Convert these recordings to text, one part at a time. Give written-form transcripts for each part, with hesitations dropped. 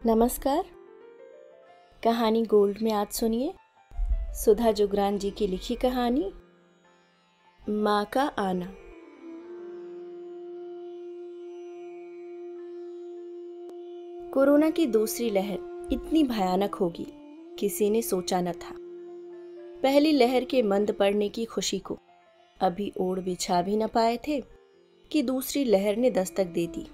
नमस्कार। कहानी गोल्ड में आज सुनिए सुधा जुगरान जी की लिखी कहानी माँ का आना। कोरोना की दूसरी लहर इतनी भयानक होगी किसी ने सोचा न था। पहली लहर के मंद पड़ने की खुशी को अभी ओढ़ बिछा भी न पाए थे कि दूसरी लहर ने दस्तक दे दी।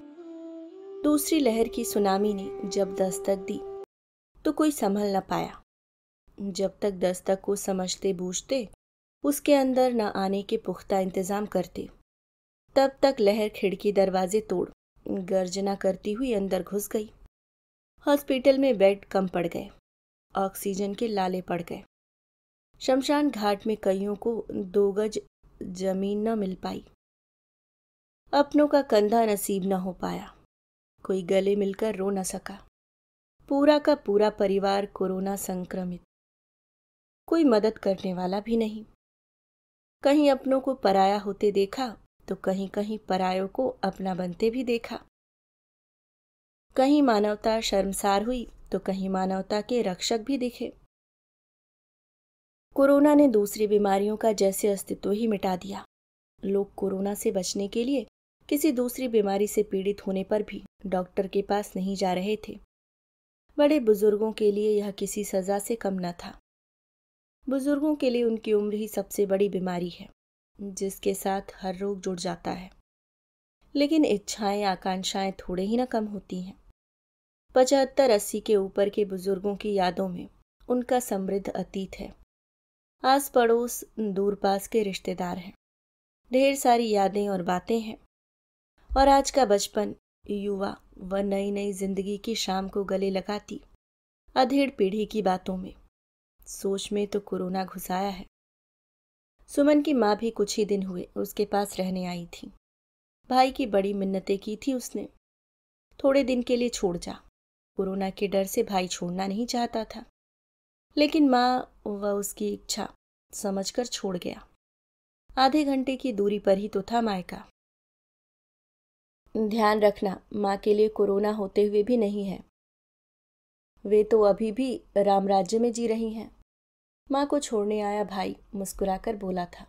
दूसरी लहर की सुनामी ने जब दस्तक दी तो कोई संभल न पाया। जब तक दस्तक को समझते बूझते उसके अंदर न आने के पुख्ता इंतजाम करते, तब तक लहर खिड़की दरवाजे तोड़ गर्जना करती हुई अंदर घुस गई। हॉस्पिटल में बेड कम पड़ गए, ऑक्सीजन के लाले पड़ गए। शमशान घाट में कईयों को 2 गज जमीन न मिल पाई। अपनों का कंधा नसीब न हो पाया। कोई गले मिलकर रो न सका। पूरा का पूरा परिवार कोरोना संक्रमित। कोई मदद करने वाला भी नहीं। कहीं अपनों को पराया होते देखा तो कहीं कहीं परायों को अपना बनते भी देखा। कहीं मानवता शर्मसार हुई तो कहीं मानवता के रक्षक भी दिखे। कोरोना ने दूसरी बीमारियों का जैसे अस्तित्व ही मिटा दिया। लोग कोरोना से बचने के लिए किसी दूसरी बीमारी से पीड़ित होने पर भी डॉक्टर के पास नहीं जा रहे थे। बड़े बुजुर्गों के लिए यह किसी सजा से कम न था। बुजुर्गों के लिए उनकी उम्र ही सबसे बड़ी बीमारी है, जिसके साथ हर रोग जुड़ जाता है। लेकिन इच्छाएं आकांक्षाएं थोड़े ही न कम होती हैं। 75-80 के ऊपर के बुजुर्गों की यादों में उनका समृद्ध अतीत है। आस पड़ोस दूर पास के रिश्तेदार हैं। ढेर सारी यादें और बातें हैं। और आज का बचपन, युवा व नई नई जिंदगी की शाम को गले लगाती अधेड़ पीढ़ी की बातों में सोच में तो कोरोना घुसाया है। सुमन की माँ भी कुछ ही दिन हुए उसके पास रहने आई थी। भाई की बड़ी मिन्नतें की थी उसने, थोड़े दिन के लिए छोड़ जा। कोरोना के डर से भाई छोड़ना नहीं चाहता था, लेकिन माँ व उसकी इच्छा समझकर छोड़ गया। आधे घंटे की दूरी पर ही तो था मायका। ध्यान रखना, माँ के लिए कोरोना होते हुए भी नहीं है। वे तो अभी भी राम राज्य में जी रही हैं। माँ को छोड़ने आया भाई मुस्कुराकर बोला था।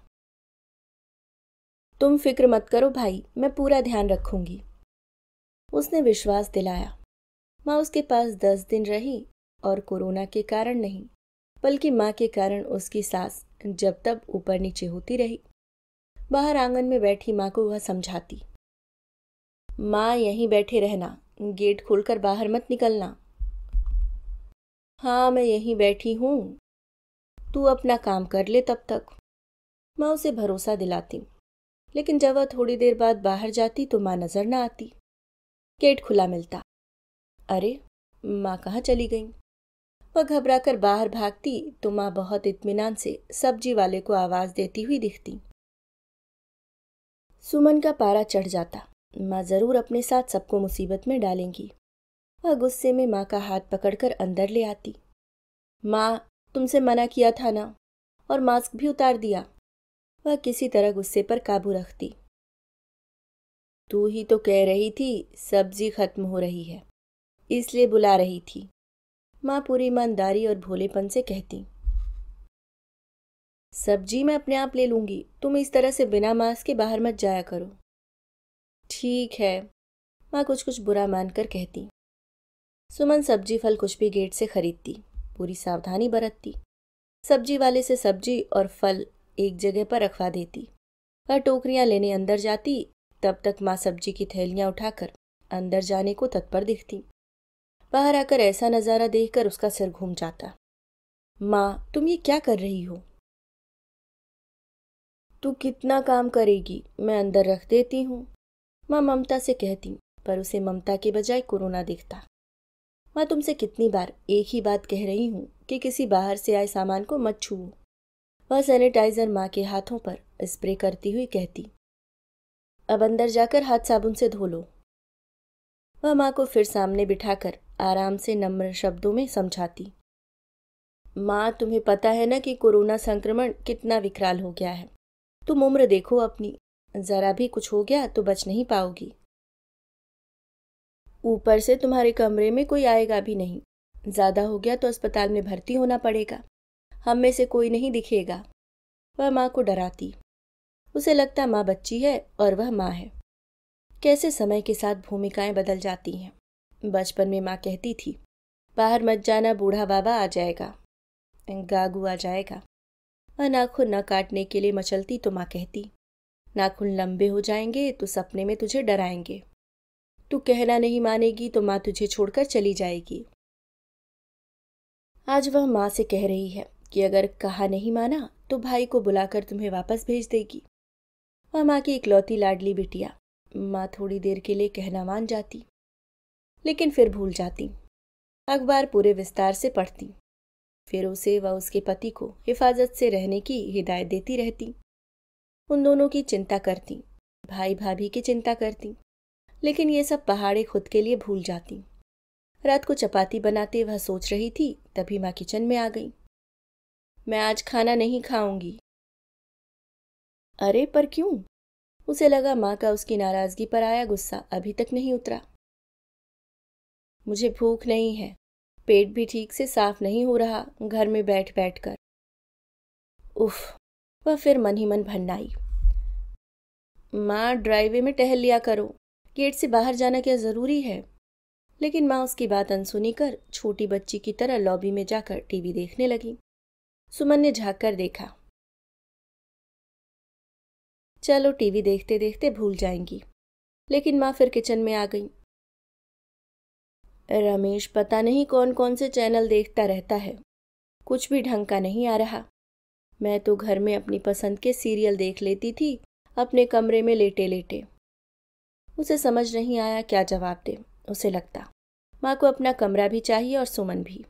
तुम फिक्र मत करो भाई, मैं पूरा ध्यान रखूंगी, उसने विश्वास दिलाया। माँ उसके पास 10 दिन रही और कोरोना के कारण नहीं, बल्कि माँ के कारण उसकी सांस जब तब ऊपर नीचे होती रही। बाहर आंगन में बैठी माँ को वह समझाती। माँ यहीं बैठे रहना, गेट खोलकर बाहर मत निकलना। हाँ, मैं यहीं बैठी हूँ, तू अपना काम कर ले तब तक। माँ उसे भरोसा दिलाती, लेकिन जब वह थोड़ी देर बाद बाहर जाती तो माँ नजर न आती। गेट खुला मिलता। अरे, माँ कहाँ चली गई? वह घबराकर बाहर भागती तो माँ बहुत इत्मीनान से सब्जी वाले को आवाज देती हुई दिखती। सुमन का पारा चढ़ जाता। माँ जरूर अपने साथ सबको मुसीबत में डालेंगी। वह गुस्से में माँ का हाथ पकड़कर अंदर ले आती। माँ, तुमसे मना किया था ना, और मास्क भी उतार दिया। वह किसी तरह गुस्से पर काबू रखती। तू ही तो कह रही थी सब्जी खत्म हो रही है, इसलिए बुला रही थी, माँ पूरी ईमानदारी और भोलेपन से कहती। सब्जी मैं अपने आप ले लूंगी, तुम इस तरह से बिना मास्क के बाहर मत जाया करो। ठीक है, माँ कुछ कुछ बुरा मानकर कहती। सुमन सब्जी फल कुछ भी गेट से खरीदती, पूरी सावधानी बरतती। सब्जी वाले से सब्जी और फल एक जगह पर रखवा देती। वह टोकरियां लेने अंदर जाती, तब तक माँ सब्जी की थैलियां उठाकर अंदर जाने को तत्पर दिखती। बाहर आकर ऐसा नजारा देखकर उसका सिर घूम जाता। माँ, तुम ये क्या कर रही हो? तू कितना काम करेगी, मैं अंदर रख देती हूँ, माँ ममता से कहती, पर उसे ममता के बजाय कोरोना दिखता। माँ, तुमसे कितनी बार एक ही बात कह रही हूँ कि किसी बाहर से आए सामान को मत छुओ। वह सैनिटाइजर माँ के हाथों पर स्प्रे करती हुई कहती। अब अंदर जाकर हाथ साबुन से धो लो। वह माँ को फिर सामने बिठाकर आराम से नम्र शब्दों में समझाती। माँ, तुम्हें पता है ना कि कोरोना संक्रमण कितना विकराल हो गया है। तुम उम्र देखो अपनी, जरा भी कुछ हो गया तो बच नहीं पाओगी। ऊपर से तुम्हारे कमरे में कोई आएगा भी नहीं। ज्यादा हो गया तो अस्पताल में भर्ती होना पड़ेगा। हम में से कोई नहीं दिखेगा। वह माँ को डराती। उसे लगता माँ बच्ची है और वह माँ है। कैसे समय के साथ भूमिकाएं बदल जाती हैं। बचपन में माँ कहती थी, बाहर मत जाना, बूढ़ा बाबा आ जाएगा, गागू आ जाएगा। वह नाखून न काटने के लिए मचलती तो माँ कहती, नाखून लंबे हो जाएंगे तो सपने में तुझे डराएंगे। तू कहना नहीं मानेगी तो माँ तुझे छोड़कर चली जाएगी। आज वह माँ से कह रही है कि अगर कहा नहीं माना तो भाई को बुलाकर तुम्हें वापस भेज देगी। वह माँ की इकलौती लाडली बिटिया। माँ थोड़ी देर के लिए कहना मान जाती, लेकिन फिर भूल जाती। अखबार पूरे विस्तार से पढ़ती। फिर उसे व उसके पति को हिफाजत से रहने की हिदायत देती रहती। उन दोनों की चिंता करती, भाई भाभी की चिंता करती, लेकिन ये सब पहाड़े खुद के लिए भूल जाती। रात को चपाती बनाते वह सोच रही थी, तभी माँ किचन में आ गई। मैं आज खाना नहीं खाऊंगी। अरे पर क्यों? उसे लगा माँ का उसकी नाराजगी पर आया गुस्सा अभी तक नहीं उतरा। मुझे भूख नहीं है, पेट भी ठीक से साफ नहीं हो रहा घर में बैठ बैठ कर। उफ, वह फिर मन ही मन भन्नाई। माँ ड्राइवे में टहल लिया करो, गेट से बाहर जाना क्या जरूरी है? लेकिन माँ उसकी बात अनसुनी कर छोटी बच्ची की तरह लॉबी में जाकर टीवी देखने लगी। सुमन ने झांक कर देखा। चलो टीवी देखते देखते भूल जाएंगी। लेकिन माँ फिर किचन में आ गई। रमेश पता नहीं कौन कौन से चैनल देखता रहता है, कुछ भी ढंग का नहीं आ रहा। मैं तो घर में अपनी पसंद के सीरियल देख लेती थी अपने कमरे में लेटे लेटे। उसे समझ नहीं आया क्या जवाब दे। उसे लगता माँ को अपना कमरा भी चाहिए और सुमन भी।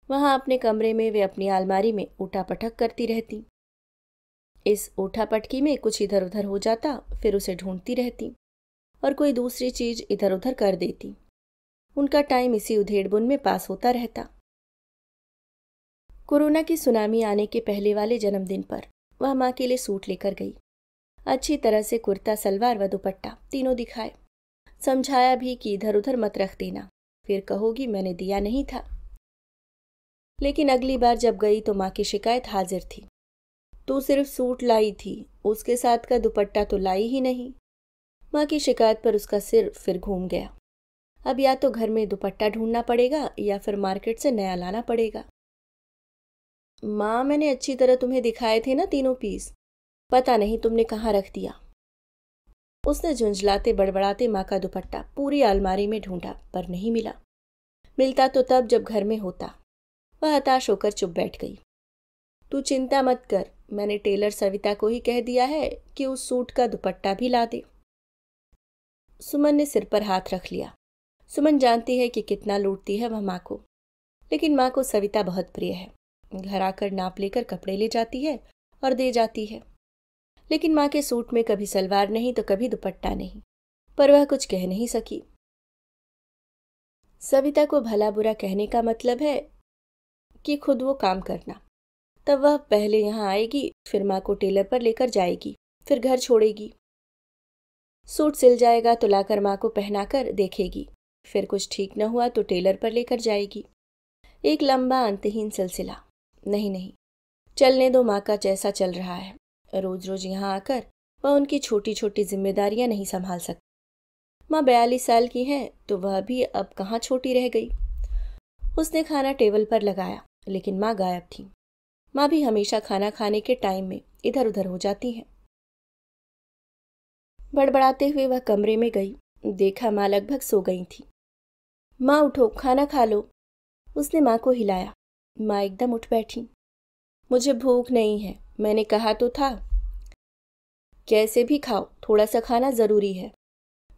वहां अपने कमरे में वे अपनी अलमारी में उठापटक करती रहती। इस उठापटकी में कुछ इधर उधर हो जाता, फिर उसे ढूंढती रहती और कोई दूसरी चीज इधर उधर कर देती। उनका टाइम इसी उधेड़बुन में पास होता रहता। कोरोना की सुनामी आने के पहले वाले जन्मदिन पर वह माँ के लिए सूट लेकर गई। अच्छी तरह से कुर्ता सलवार व दुपट्टा तीनों दिखाए। समझाया भी कि इधर उधर मत रख देना, फिर कहोगी मैंने दिया नहीं था। लेकिन अगली बार जब गई तो माँ की शिकायत हाजिर थी। तू सिर्फ सूट लाई थी, उसके साथ का दुपट्टा तो लाई ही नहीं। माँ की शिकायत पर उसका सिर फिर घूम गया। अब या तो घर में दुपट्टा ढूंढना पड़ेगा या फिर मार्केट से नया लाना पड़ेगा। माँ मैंने अच्छी तरह तुम्हें दिखाए थे ना तीनों पीस, पता नहीं तुमने कहाँ रख दिया। उसने झुंझलाते बड़बड़ाते माँ का दुपट्टा पूरी अलमारी में ढूंढा पर नहीं मिला। मिलता तो तब जब घर में होता। वह हताश होकर चुप बैठ गई। तू चिंता मत कर, मैंने टेलर सविता को ही कह दिया है कि उस सूट का दुपट्टा भी ला दे। सुमन ने सिर पर हाथ रख लिया। सुमन जानती है कि कितना लूटती है वह माँ को, लेकिन माँ को सविता बहुत प्रिय है। घर आकर नाप लेकर कपड़े ले जाती है और दे जाती है। लेकिन माँ के सूट में कभी सलवार नहीं तो कभी दुपट्टा नहीं, पर वह कुछ कह नहीं सकी। सविता को भला बुरा कहने का मतलब है कि खुद वो काम करना। तब वह पहले यहाँ आएगी, फिर माँ को टेलर पर लेकर जाएगी, फिर घर छोड़ेगी। सूट सिल जाएगा तो लाकर माँ को पहनाकर देखेगी, फिर कुछ ठीक न हुआ तो टेलर पर लेकर जाएगी। एक लंबा अंतहीन सिलसिला। नहीं नहीं, चलने दो माँ का जैसा चल रहा है। रोज रोज यहाँ आकर वह उनकी छोटी छोटी जिम्मेदारियां नहीं संभाल सकती। माँ 42 साल की हैं तो वह भी अब कहाँ छोटी रह गई। उसने खाना टेबल पर लगाया, लेकिन माँ गायब थी। माँ भी हमेशा खाना खाने के टाइम में इधर उधर हो जाती हैं। बड़बड़ाते हुए वह कमरे में गई। देखा माँ लगभग सो गई थी। माँ उठो, खाना खा लो। उसने माँ को हिलाया। माँ एकदम उठ बैठी। मुझे भूख नहीं है, मैंने कहा तो था। कैसे भी खाओ, थोड़ा सा खाना जरूरी है।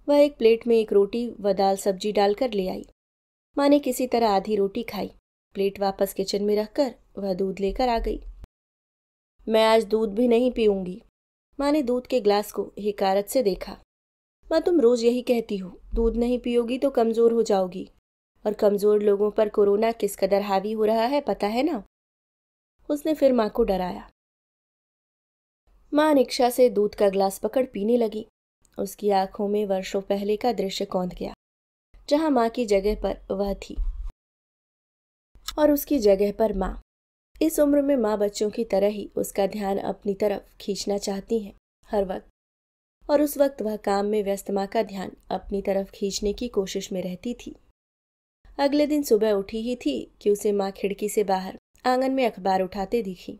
वह एक प्लेट में एक रोटी व दाल सब्जी डालकर ले आई। माँ ने किसी तरह आधी रोटी खाई। प्लेट वापस किचन में रखकर वह दूध लेकर आ गई। मैं आज दूध भी नहीं पीऊंगी। माँ ने दूध के ग्लास को हिकारत से देखा। माँ तुम रोज यही कहती हो, दूध नहीं पियोगी तो कमजोर हो जाओगी, और कमजोर लोगों पर कोरोना किस कदर हावी हो रहा है पता है ना। उसने फिर माँ को डराया। माँ निक्षा से दूध का ग्लास पकड़ पीने लगी। उसकी आंखों में वर्षों पहले का दृश्य कौंध गया। जहां माँ की जगह पर वह थी और उसकी जगह पर माँ। इस उम्र में माँ बच्चों की तरह ही उसका ध्यान अपनी तरफ खींचना चाहती हैं हर वक्त, और उस वक्त वह काम में व्यस्त माँ का ध्यान अपनी तरफ खींचने की कोशिश में रहती थी। अगले दिन सुबह उठी ही थी कि उसे माँ खिड़की से बाहर आंगन में अखबार उठाते दिखी।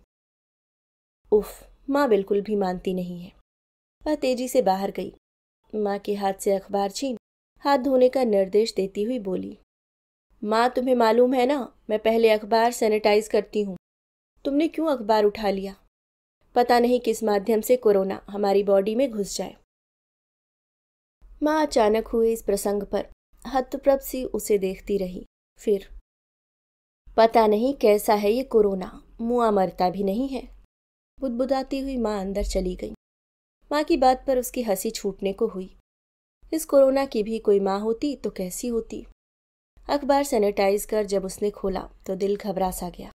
उफ, माँ बिल्कुल भी मानती नहीं है। वह तेजी से बाहर गई, माँ के हाथ से अखबार छीन हाथ धोने का निर्देश देती हुई बोली, माँ तुम्हें मालूम है ना, मैं पहले अखबार सैनिटाइज करती हूँ। तुमने क्यों अखबार उठा लिया? पता नहीं किस माध्यम से कोरोना हमारी बॉडी में घुस जाए। माँ अचानक हुए इस प्रसंग पर हतप्रभ सी उसे देखती रही। फिर, पता नहीं कैसा है ये कोरोना, मुआ मरता भी नहीं है। बुदबुदाती हुई माँ अंदर चली गई। माँ की बात पर उसकी हंसी छूटने को हुई। इस कोरोना की भी कोई माँ होती तो कैसी होती। अखबार सैनिटाइज कर जब उसने खोला तो दिल घबरा सा गया।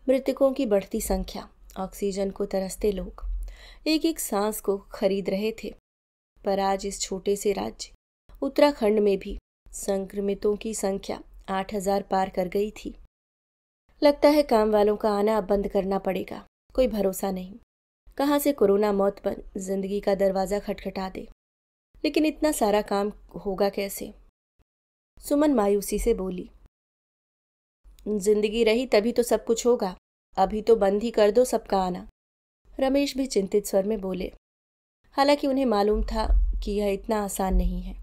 मृतकों की बढ़ती संख्या, ऑक्सीजन को तरसते लोग एक एक सांस को खरीद रहे थे। पर आज इस छोटे से राज्य उत्तराखंड में भी संक्रमितों की संख्या 8,000 पार कर गई थी। लगता है काम वालों का आना अब बंद करना पड़ेगा। कोई भरोसा नहीं, कहाँ से कोरोना मौत बन जिंदगी का दरवाजा खटखटा दे। लेकिन इतना सारा काम होगा कैसे? सुमन मायूसी से बोली, जिंदगी रही तभी तो सब कुछ होगा, अभी तो बंद ही कर दो सबका आना। रमेश भी चिंतित स्वर में बोले, हालांकि उन्हें मालूम था कि यह इतना आसान नहीं है।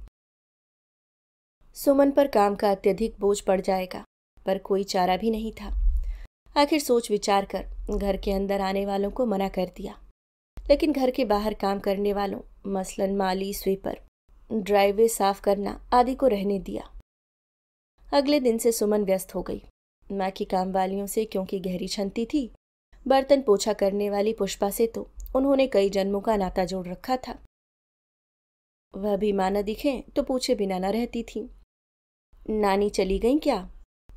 सुमन पर काम का अत्यधिक बोझ पड़ जाएगा, पर कोई चारा भी नहीं था। आखिर सोच विचार कर घर के अंदर आने वालों को मना कर दिया, लेकिन घर के बाहर काम करने वालों, मसलन माली, स्वीपर, ड्राइववे साफ करना आदि को रहने दिया। अगले दिन से सुमन व्यस्त हो गई। माँ की काम वालियों से क्योंकि गहरी छनती थी, बर्तन पोछा करने वाली पुष्पा से तो उन्होंने कई जन्मों का नाता जोड़ रखा था। वह भी माँ न दिखे तो पूछे बिना न रहती थी। नानी चली गई क्या?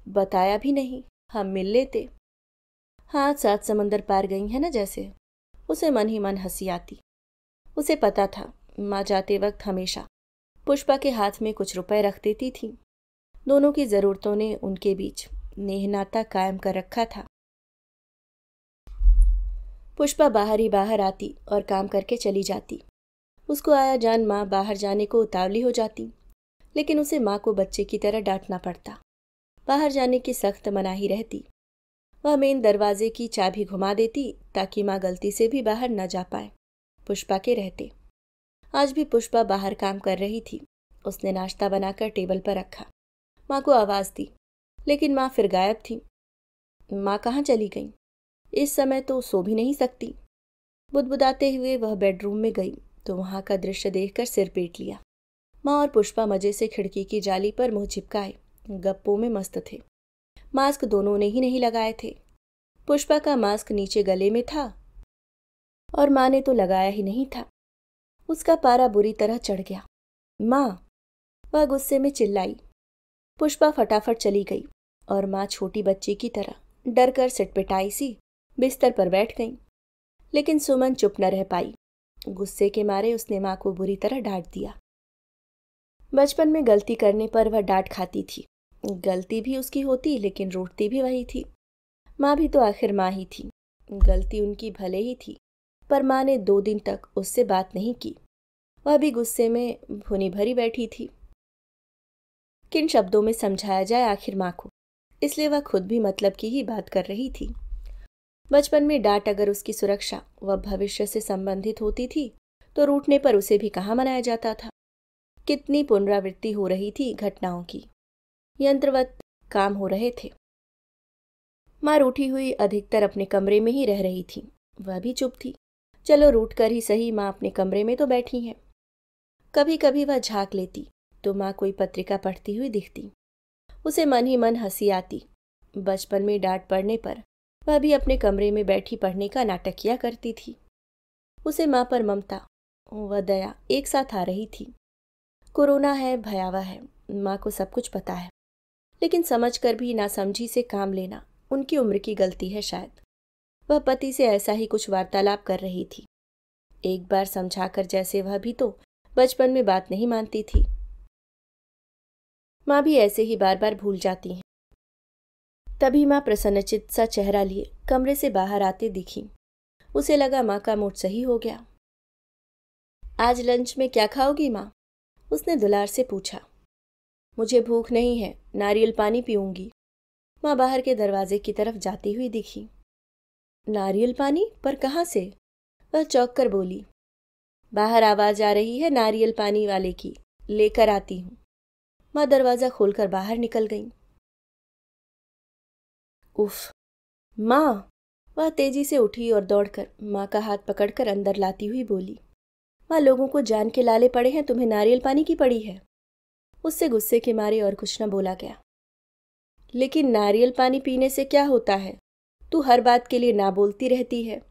बताया भी नहीं, हम मिल लेते। हाँ, 7 समंदर पार गई है ना जैसे। उसे मन ही मन हंसी आती। उसे पता था माँ जाते वक्त हमेशा पुष्पा के हाथ में कुछ रुपए रख देती थी। दोनों की जरूरतों ने उनके बीच नेह नाता कायम कर रखा था। पुष्पा बाहर ही बाहर आती और काम करके चली जाती। उसको आया जान माँ बाहर जाने को उतावली हो जाती, लेकिन उसे माँ को बच्चे की तरह डांटना पड़ता। बाहर जाने की सख्त मनाही रहती। वह मेन दरवाजे की चाबी घुमा देती ताकि माँ गलती से भी बाहर न जा पाए, पुष्पा के रहते। आज भी पुष्पा बाहर काम कर रही थी। उसने नाश्ता बनाकर टेबल पर रखा। माँ को आवाज दी, लेकिन माँ फिर गायब थी। माँ कहाँ चली गई? इस समय तो सो भी नहीं सकती। बुदबुदाते हुए वह बेडरूम में गई तो वहां का दृश्य देखकर सिर पीट लिया। माँ और पुष्पा मजे से खिड़की की जाली पर मुंह चिपकाए गप्पों में मस्त थे। मास्क दोनों ने ही नहीं लगाए थे। पुष्पा का मास्क नीचे गले में था और माँ ने तो लगाया ही नहीं था। उसका पारा बुरी तरह चढ़ गया। माँ! वह गुस्से में चिल्लाई। पुष्पा फटाफट चली गई और माँ छोटी बच्ची की तरह डर कर सिटपिटाई सी बिस्तर पर बैठ गई। लेकिन सुमन चुप न रह पाई। गुस्से के मारे उसने माँ को बुरी तरह डांट दिया। बचपन में गलती करने पर वह डांट खाती थी। गलती भी उसकी होती, लेकिन रूठती भी वही थी। माँ भी तो आखिर माँ ही थी। गलती उनकी भले ही थी, पर माँ ने 2 दिन तक उससे बात नहीं की। वह भी गुस्से में भुनी भरी बैठी थी। किन शब्दों में समझाया जाए आखिर माँ को, इसलिए वह खुद भी मतलब की ही बात कर रही थी। बचपन में डांट अगर उसकी सुरक्षा व भविष्य से संबंधित होती थी तो रूठने पर उसे भी कहाँ मनाया जाता था। कितनी पुनरावृत्ति हो रही थी घटनाओं की, यंत्रवत काम हो रहे थे। माँ रूठी हुई अधिकतर अपने कमरे में ही रह रही थी। वह भी चुप थी। चलो रूठ कर ही सही, माँ अपने कमरे में तो बैठी हैं। कभी कभी वह झांक लेती तो माँ कोई पत्रिका पढ़ती हुई दिखती। उसे मन ही मन हंसी आती। बचपन में डांट पड़ने पर वह भी अपने कमरे में बैठी पढ़ने का नाटक किया करती थी। उसे माँ पर ममता व दया एक साथ आ रही थी। कोरोना है, भयावह है, माँ को सब कुछ पता है, लेकिन समझकर भी नासमझी से काम लेना उनकी उम्र की गलती है शायद। वह पति से ऐसा ही कुछ वार्तालाप कर रही थी, एक बार समझाकर, जैसे वह भी तो बचपन में बात नहीं मानती थी। माँ भी ऐसे ही बार बार भूल जाती हैं। तभी माँ प्रसन्नचित्त सा चेहरा लिए कमरे से बाहर आते दिखी। उसे लगा माँ का मूड सही हो गया। आज लंच में क्या खाओगी माँ? उसने दुलार से पूछा। मुझे भूख नहीं है, नारियल पानी पीऊंगी। माँ बाहर के दरवाजे की तरफ जाती हुई दिखी। नारियल पानी? पर कहाँ से? वह चौंक कर बोली। बाहर आवाज आ रही है नारियल पानी वाले की, लेकर आती हूँ। माँ दरवाजा खोलकर बाहर निकल गई। उफ! माँ! वह तेजी से उठी और दौड़कर माँ का हाथ पकड़कर अंदर लाती हुई बोली। माँ, लोगों को जान के लाले पड़े हैं, तुम्हें नारियल पानी की पड़ी है। उससे गुस्से के मारे और कुछ न बोला गया। लेकिन नारियल पानी पीने से क्या होता है? तू हर बात के लिए ना बोलती रहती है।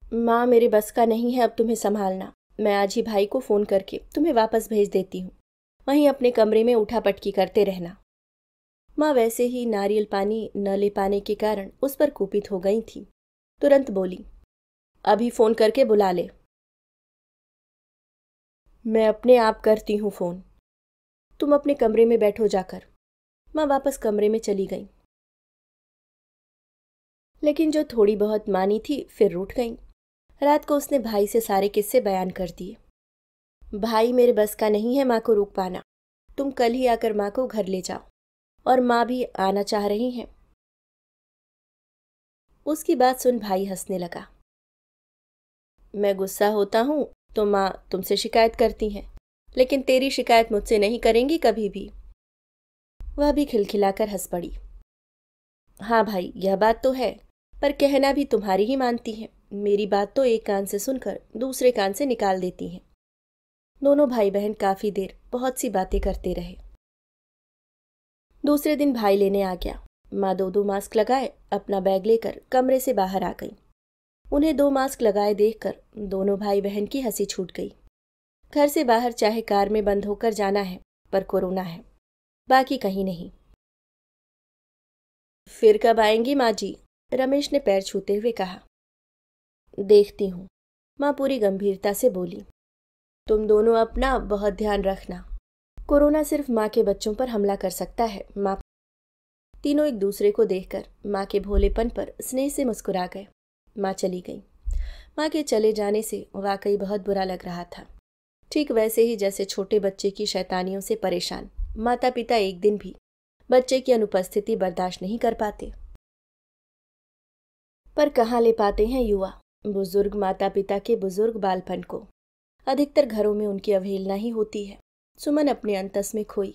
माँ, मेरे बस का नहीं है अब तुम्हें संभालना। मैं आज ही भाई को फोन करके तुम्हें वापस भेज देती हूँ। वहीं अपने कमरे में उठा पटकी करते रहना। माँ वैसे ही नारियल पानी न ले पाने के कारण उस पर कुपित हो गई थी। तुरंत बोली, अभी फोन करके बुला ले। मैं अपने आप करती हूँ फोन। तुम अपने कमरे में बैठो जाकर। माँ वापस कमरे में चली गई। लेकिन जो थोड़ी बहुत मानी थी फिर रूठ गई। रात को उसने भाई से सारे किस्से बयान कर दिए। भाई, मेरे बस का नहीं है माँ को रोक पाना। तुम कल ही आकर माँ को घर ले जाओ। और माँ भी आना चाह रही हैं। उसकी बात सुन भाई हंसने लगा। मैं गुस्सा होता हूँ तो माँ तुमसे शिकायत करती हैं, लेकिन तेरी शिकायत मुझसे नहीं करेंगी कभी भी। वह भी खिलखिलाकर हंस पड़ी। हाँ भाई, यह बात तो है, पर कहना भी तुम्हारी ही मानती हैं। मेरी बात तो एक कान से सुनकर दूसरे कान से निकाल देती हैं। दोनों भाई बहन काफी देर बहुत सी बातें करते रहे। दूसरे दिन भाई लेने आ गया। माँ दो दो मास्क लगाए अपना बैग लेकर कमरे से बाहर आ गई। उन्हें दो मास्क लगाए देखकर दोनों भाई बहन की हंसी छूट गई। घर से बाहर चाहे कार में बंद होकर जाना है, पर कोरोना है, बाकी कहीं नहीं। फिर कब आएंगी माँ जी? रमेश ने पैर छूते हुए कहा। देखती हूँ, माँ पूरी गंभीरता से बोली। तुम दोनों अपना बहुत ध्यान रखना। कोरोना सिर्फ माँ के बच्चों पर हमला कर सकता है माँ। तीनों एक दूसरे को देखकर माँ के भोलेपन पर स्नेह से मुस्कुरा गए। माँ चली गई। माँ के चले जाने से वाकई बहुत बुरा लग रहा था। ठीक वैसे ही जैसे छोटे बच्चे की शैतानियों से परेशान माता पिता एक दिन भी बच्चे की अनुपस्थिति बर्दाश्त नहीं कर पाते। पर कहाँ ले पाते हैं युवा बुजुर्ग माता पिता के बुजुर्ग बालपन को। अधिकतर घरों में उनकी अवहेलना ही होती है। सुमन अपने अंतस में खोई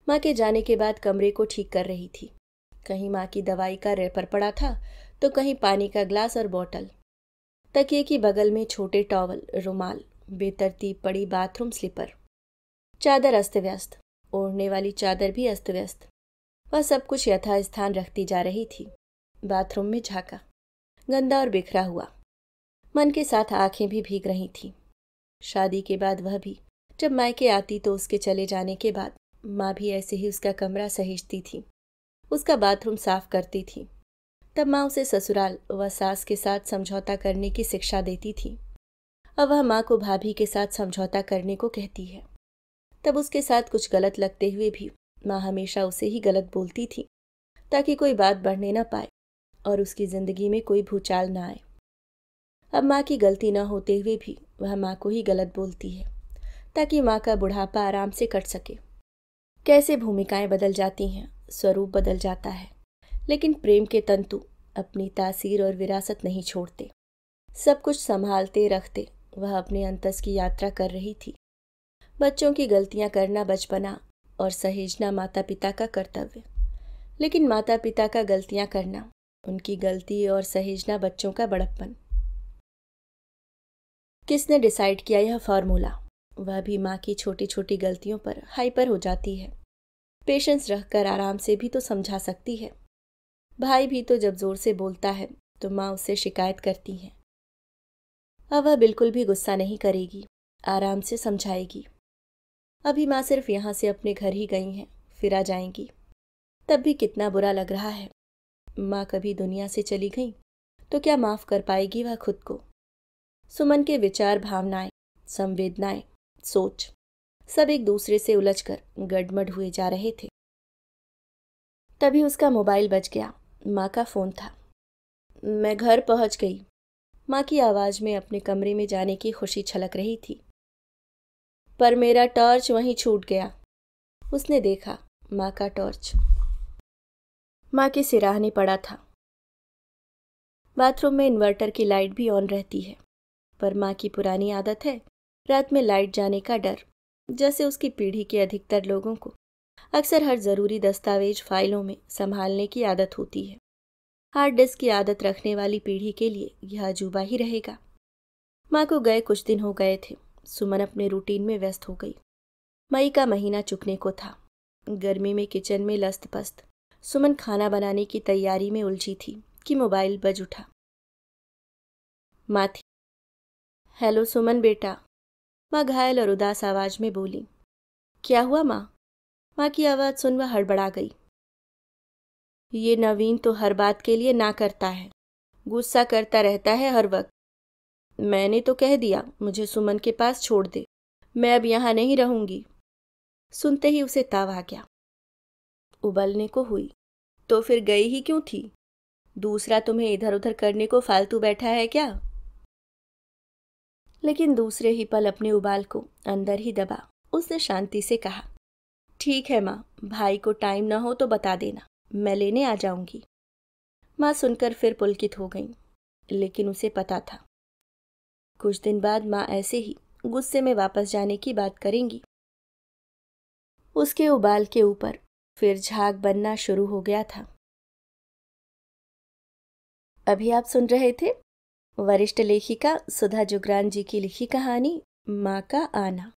माँ के जाने के बाद कमरे को ठीक कर रही थी। कहीं माँ की दवाई का रैपर पड़ा था तो कहीं पानी का ग्लास और बोतल। तकिए की बगल में छोटे टॉवल, रुमाल, बेतरतीब पड़ी बाथरूम स्लीपर, चादर अस्त व्यस्त, ओढ़ने वाली चादर भी अस्त व्यस्त। वह सब कुछ यथास्थान रखती जा रही थी। बाथरूम में झांका, गंदा और बिखरा हुआ। मन के साथ आंखें भी भीग रही थीं। शादी के बाद वह भी जब मायके आती तो उसके चले जाने के बाद माँ भी ऐसे ही उसका कमरा सहेजती थी, उसका बाथरूम साफ करती थी। तब माँ उसे ससुराल व सास के साथ समझौता करने की शिक्षा देती थी। अब वह माँ को भाभी के साथ समझौता करने को कहती है। तब उसके साथ कुछ गलत लगते हुए भी माँ हमेशा उसे ही गलत बोलती थी, ताकि कोई बात बढ़ने न पाए और उसकी जिंदगी में कोई भूचाल न आए। अब माँ की गलती न होते हुए भी वह माँ को ही गलत बोलती है, ताकि माँ का बुढ़ापा आराम से कट सके। कैसे भूमिकाएं बदल जाती हैं, स्वरूप बदल जाता है, लेकिन प्रेम के तंतु अपनी तासीर और विरासत नहीं छोड़ते। सब कुछ संभालते रखते वह अपने अंतस की यात्रा कर रही थी। बच्चों की गलतियां करना बचपना और सहेजना माता पिता का कर्तव्य, लेकिन माता पिता का गलतियां करना, उनकी गलती और सहेजना बच्चों का बड़प्पन। किसने डिसाइड किया यह फॉर्मूला? वह भी माँ की छोटी छोटी गलतियों पर हाइपर हो जाती है। पेशेंस रखकर आराम से भी तो समझा सकती है। भाई भी तो जब जोर से बोलता है तो माँ उससे शिकायत करती है। अब वह बिल्कुल भी गुस्सा नहीं करेगी, आराम से समझाएगी। अभी माँ सिर्फ यहाँ से अपने घर ही गई हैं, फिर आ जाएंगी। तब भी कितना बुरा लग रहा है। माँ कभी दुनिया से चली गई तो क्या माफ कर पाएगी वह खुद को? सुमन के विचार, भावनाएं, संवेदनाएं, सोच सब एक दूसरे से उलझकर गड़मड़ हुए जा रहे थे। तभी उसका मोबाइल बज गया। माँ का फोन था। मैं घर पहुंच गई। माँ की आवाज में अपने कमरे में जाने की खुशी छलक रही थी। पर मेरा टॉर्च वहीं छूट गया। उसने देखा, माँ का टॉर्च माँ के सिराहने पड़ा था। बाथरूम में इन्वर्टर की लाइट भी ऑन रहती है, पर माँ की पुरानी आदत है रात में लाइट जाने का डर। जैसे उसकी पीढ़ी के अधिकतर लोगों को अक्सर हर जरूरी दस्तावेज फाइलों में संभालने की आदत होती है। हार्ड डिस्क की आदत रखने वाली पीढ़ी के लिए यह अजूबा ही रहेगा। माँ को गए कुछ दिन हो गए थे। सुमन अपने रूटीन में व्यस्त हो गई। मई का महीना चुकने को था। गर्मी में किचन में लस्त पस्त सुमन खाना बनाने की तैयारी में उलझी थी कि मोबाइल बज उठा। माँ थी। हेलो सुमन बेटा, माँ घायल और उदास आवाज में बोली। क्या हुआ माँ? माँ की आवाज सुन वह हड़बड़ा गई। ये नवीन तो हर बात के लिए ना करता है, गुस्सा करता रहता है हर वक्त। मैंने तो कह दिया मुझे सुमन के पास छोड़ दे, मैं अब यहाँ नहीं रहूंगी। सुनते ही उसे ताव आ गया। उबलने को हुई तो फिर गई ही क्यों थी? दूसरा तुम्हें इधर उधर करने को फालतू बैठा है क्या? लेकिन दूसरे ही पल अपने उबाल को अंदर ही दबा उसने शांति से कहा, ठीक है माँ, भाई को टाइम ना हो तो बता देना, मैं लेने आ जाऊंगी। माँ सुनकर फिर पुलकित हो गई, लेकिन उसे पता था कुछ दिन बाद माँ ऐसे ही गुस्से में वापस जाने की बात करेंगी। उसके उबाल के ऊपर फिर झाग बनना शुरू हो गया था। अभी आप सुन रहे थे वरिष्ठ लेखिका सुधा जुगरान जी की लिखी कहानी माँ का आना।